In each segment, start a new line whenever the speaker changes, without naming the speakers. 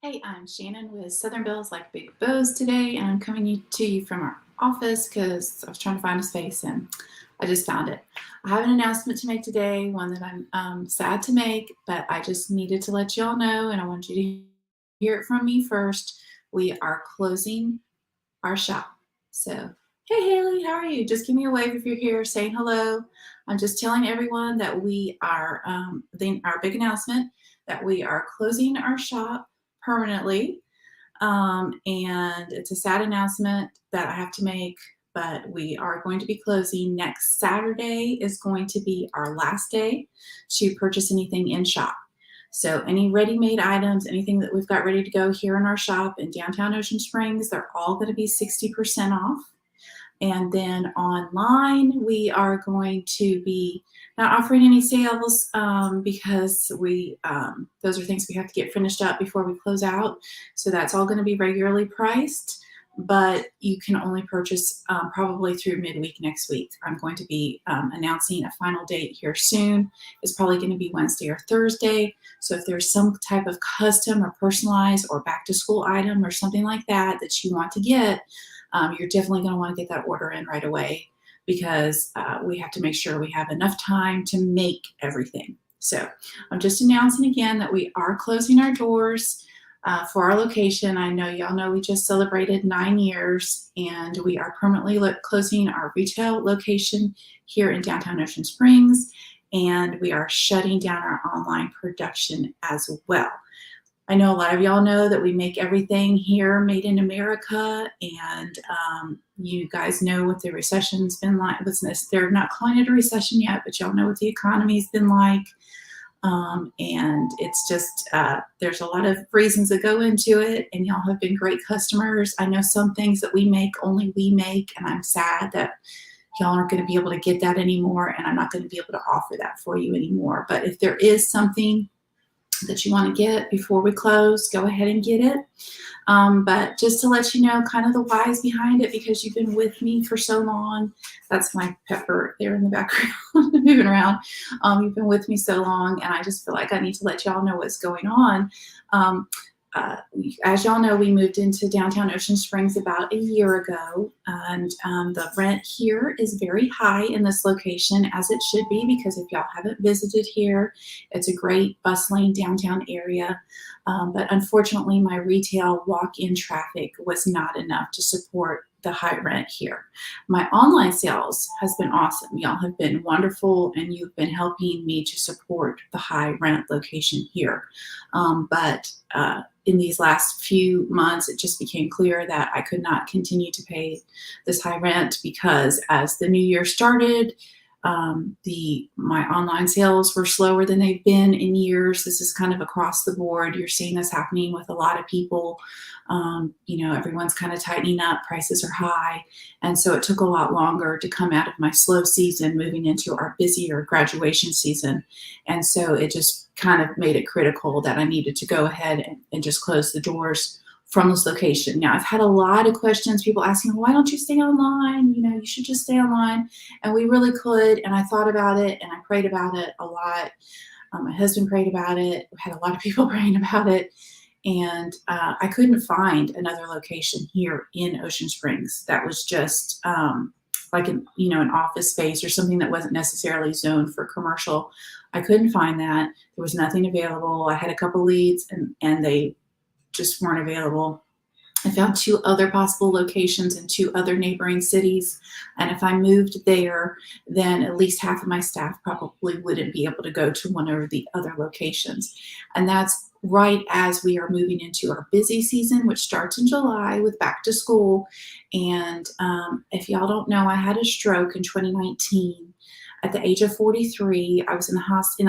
Hey, I'm Shannon with Southern Bells Like Big Bows today, and I'm coming to you from our office because I was trying to find a space and I just found it. I have an announcement to make today, one that I'm sad to make, but I just needed to let you all know, and I want you to hear it from me first. We are closing our shop. So, hey Haley, how are you? Just give me a wave if you're here, saying hello. I'm just telling everyone that we are our big announcement that we are closing our shop permanently. And it's a sad announcement that I have to make, but we are going to be closing. Next Saturday is going to be our last day to purchase anything in shop. So any ready-made items, anything that we've got ready to go here in our shop in downtown Ocean Springs, they're all going to be 60% off. And then online, we are going to be not offering any sales because those are things we have to get finished up before we close out. So that's all going to be regularly priced, but you can only purchase probably through midweek next week. I'm going to be announcing a final date here soon. It's probably going to be Wednesday or Thursday. So if there's some type of custom or personalized or back to school item or something like that that you want to get, you're definitely going to want to get that order in right away because we have to make sure we have enough time to make everything. So I'm just announcing again that we are closing our doors for our location. I know y'all know we just celebrated 9 years, and we are permanently closing our retail location here in downtown Ocean Springs, and we are shutting down our online production as well. I know a lot of y'all know that we make everything here made in America, and you guys know what the recession's been like. They're not calling it a recession yet, but y'all know what the economy's been like. And it's just, there's a lot of reasons that go into it, and y'all have been great customers. I know some things that we make, only we make, and I'm sad that y'all aren't going to be able to get that anymore, and I'm not going to be able to offer that for you anymore. But if there is something that you want to get before we close, go ahead and get it. But just to let you know kind of the whys behind it, because you've been with me for so long. That's my pepper there in the background moving around. You've been with me so long, and I just feel like I need to let y'all know what's going on. Um, as y'all know, we moved into downtown Ocean Springs about a year ago, and the rent here is very high in this location, as it should be, because if y'all haven't visited here, it's a great bustling downtown area. But unfortunately, my retail walk-in traffic was not enough to support the high rent here. My online sales has been awesome. Y'all have been wonderful, and you've been helping me to support the high rent location here. But in these last few months, it just became clear that I could not continue to pay this high rent because as the new year started, my online sales were slower than they've been in years. This is kind of across the board. You're seeing this happening with a lot of people. Everyone's kind of tightening up. Prices are high. And so it took a lot longer to come out of my slow season, moving into our busier graduation season. And so it just kind of made it critical that I needed to go ahead and just close the doors from this location. Now, I've had a lot of questions, people asking, why don't you stay online? You should just stay online. And we really could. And I thought about it, and I prayed about it a lot. My husband prayed about it. We had a lot of people praying about it. And I couldn't find another location here in Ocean Springs that was just like an office space or something that wasn't necessarily zoned for commercial. I couldn't find that. There was nothing available. I had a couple leads, and they just weren't available. I found 2 other possible locations in 2 other neighboring cities. And if I moved there, then at least half of my staff probably wouldn't be able to go to one of the other locations. And that's right as we are moving into our busy season, which starts in July with back to school. And if y'all don't know, I had a stroke in 2019. At the age of 43, I was in the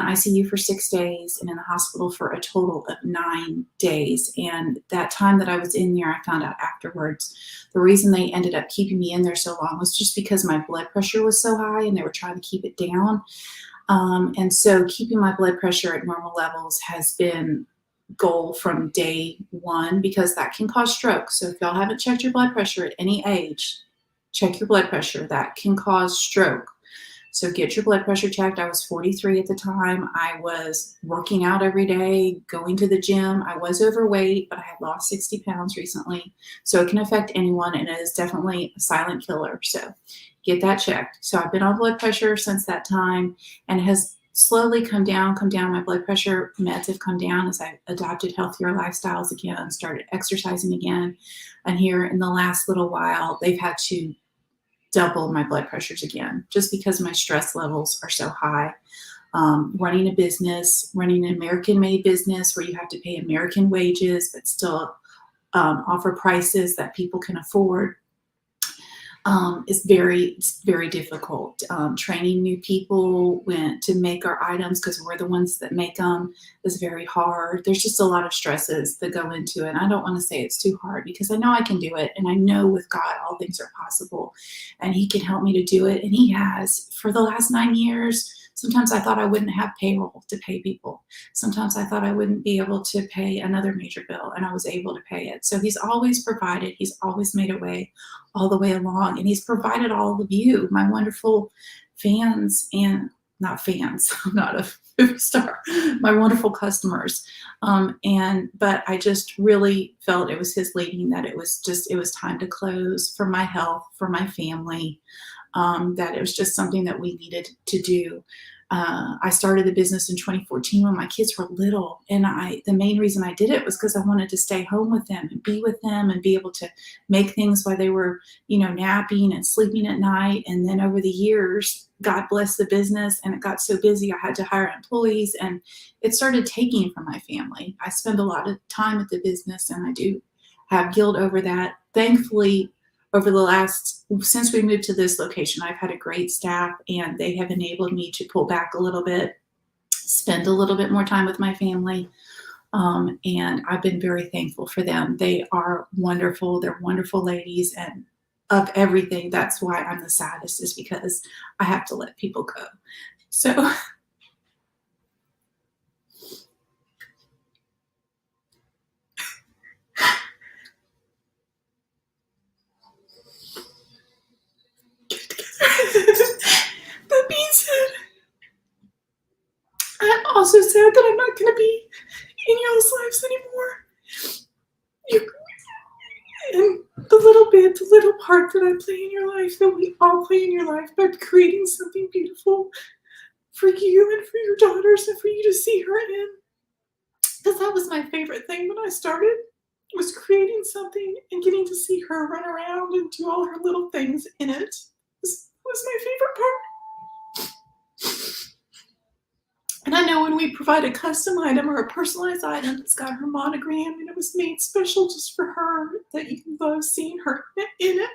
ICU for 6 days and in the hospital for a total of 9 days. And that time that I was in there, I found out afterwards, the reason they ended up keeping me in there so long was just because my blood pressure was so high and they were trying to keep it down. And so keeping my blood pressure at normal levels has been goal from day one because that can cause stroke. So if y'all haven't checked your blood pressure at any age, check your blood pressure. That can cause stroke. So get your blood pressure checked. I was 43 at the time. I was working out every day, going to the gym. I was overweight, but I had lost 60 pounds recently. So it can affect anyone, and it is definitely a silent killer. So get that checked. So I've been on blood pressure since that time, and it has slowly come down, come down. My blood pressure meds have come down as I adopted healthier lifestyles again, started exercising again. And here in the last little while, they've had to double my blood pressures again, just because my stress levels are so high. Running a business, running an American-made business where you have to pay American wages, but still offer prices that people can afford, is very difficult. Training new people to make our items, because we're the ones that make them, is very hard. There's just a lot of stresses that go into it. And I don't want to say it's too hard, because I know I can do it. And I know with God, all things are possible, and He can help me to do it. And He has for the last 9 years. Sometimes I thought I wouldn't have payroll to pay people. Sometimes I thought I wouldn't be able to pay another major bill, and I was able to pay it. So He's always provided. He's always made a way all the way along. And He's provided all of you, my wonderful fans, and not fans, I'm not a movie star, my wonderful customers. But I just really felt it was His leading, that it was time to close for my health, for my family, that it was just something that we needed to do. I started the business in 2014 when my kids were little, and the main reason I did it was because I wanted to stay home with them and be with them and be able to make things while they were, napping and sleeping at night. And then over the years, God bless the business, and it got so busy I had to hire employees, and it started taking from my family. I spend a lot of time at the business, and I do have guilt over that. Thankfully, since we moved to this location, I've had a great staff, and they have enabled me to pull back a little bit, spend a little bit more time with my family. And I've been very thankful for them. They are wonderful. They're wonderful ladies, and of everything, that's why I'm the saddest, is because I have to let people go. So that being said, I'm also sad that I'm not going to be in y'all's lives anymore. And the little part that I play in your life, that we all play in your life, by creating something beautiful for you and for your daughters, and for you to see her in. Because that was my favorite thing when I started, was creating something and getting to see her run around and do all her little things in it. This was my favorite part. And I know when we provide a custom item or a personalized item that's got her monogram and it was made special just for her, that you can love seeing her in it.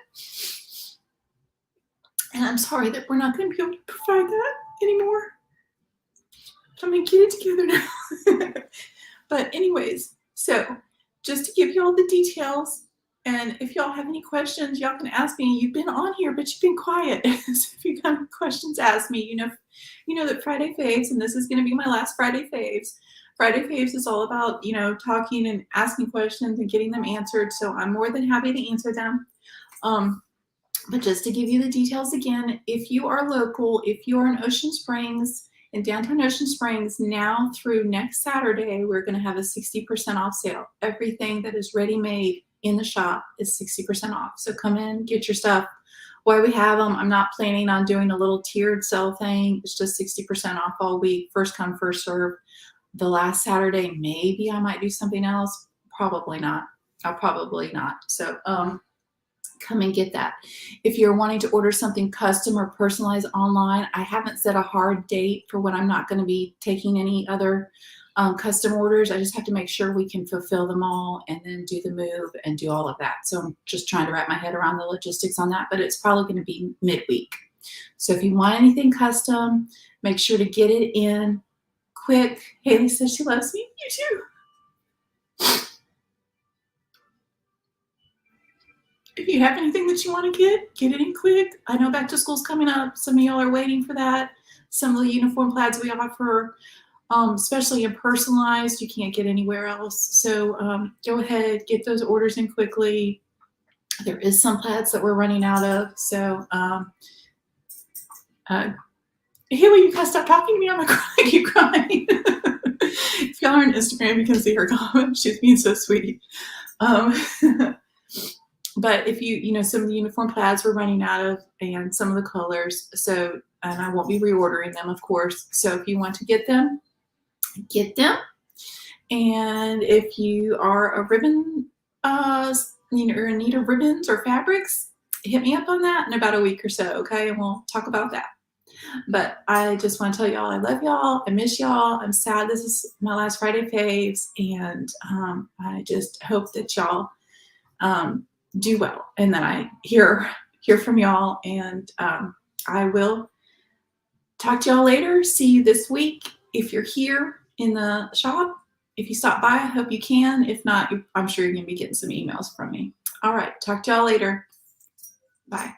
And I'm sorry that we're not going to be able to provide that anymore. But I'm going to get it together now. But anyways, so just to give you all the details, and if y'all have any questions, y'all can ask me. You've been on here, but you've been quiet. So if you have questions, ask me. You know that Friday Faves, and this is going to be my last Friday Faves. Friday Faves is all about, talking and asking questions and getting them answered. So I'm more than happy to answer them. But just to give you the details again, if you are local, if you're in Ocean Springs, in downtown Ocean Springs, now through next Saturday, we're going to have a 60% off sale. Everything that is ready-made in the shop is 60% off. So come in, get your stuff while we have them. I'm not planning on doing a little tiered sale thing. It's just 60% off all week. First come, first serve. The last Saturday, maybe I might do something else. Probably not. I'll probably not. So come and get that. If you're wanting to order something custom or personalized online, I haven't set a hard date for when I'm not going to be taking any other custom orders. I just have to make sure we can fulfill them all and then do the move and do all of that. So I'm just trying to wrap my head around the logistics on that, but it's probably going to be midweek. So if you want anything custom, make sure to get it in quick. Haley says she loves me. You too. If you have anything that you want to get it in quick. I know back to school's coming up. Some of y'all are waiting for that. Some of the uniform plaids we offer, especially in personalized, you can't get anywhere else. So go ahead, get those orders in quickly. There is some plaids that we're running out of. So hey, will you guys stop talking to me? I'm gonna cry. I keep crying. If y'all are on Instagram, you can see her comment. She's being so sweet. Um, but if some of the uniform plaids we're running out of and some of the colors. So, and I won't be reordering them, of course. So if you want to get them, get them. And if you are a ribbon, or in need of ribbons or fabrics, hit me up on that in about a week or so, okay? And we'll talk about that. But I just want to tell y'all I love y'all. I miss y'all. I'm sad this is my last Friday faves. And I just hope that y'all do well and that I hear from y'all. And I will talk to y'all later. See you this week. If you're here in the shop, if you stop by, I hope you can. If not, I'm sure you're going to be getting some emails from me. All right. Talk to y'all later. Bye.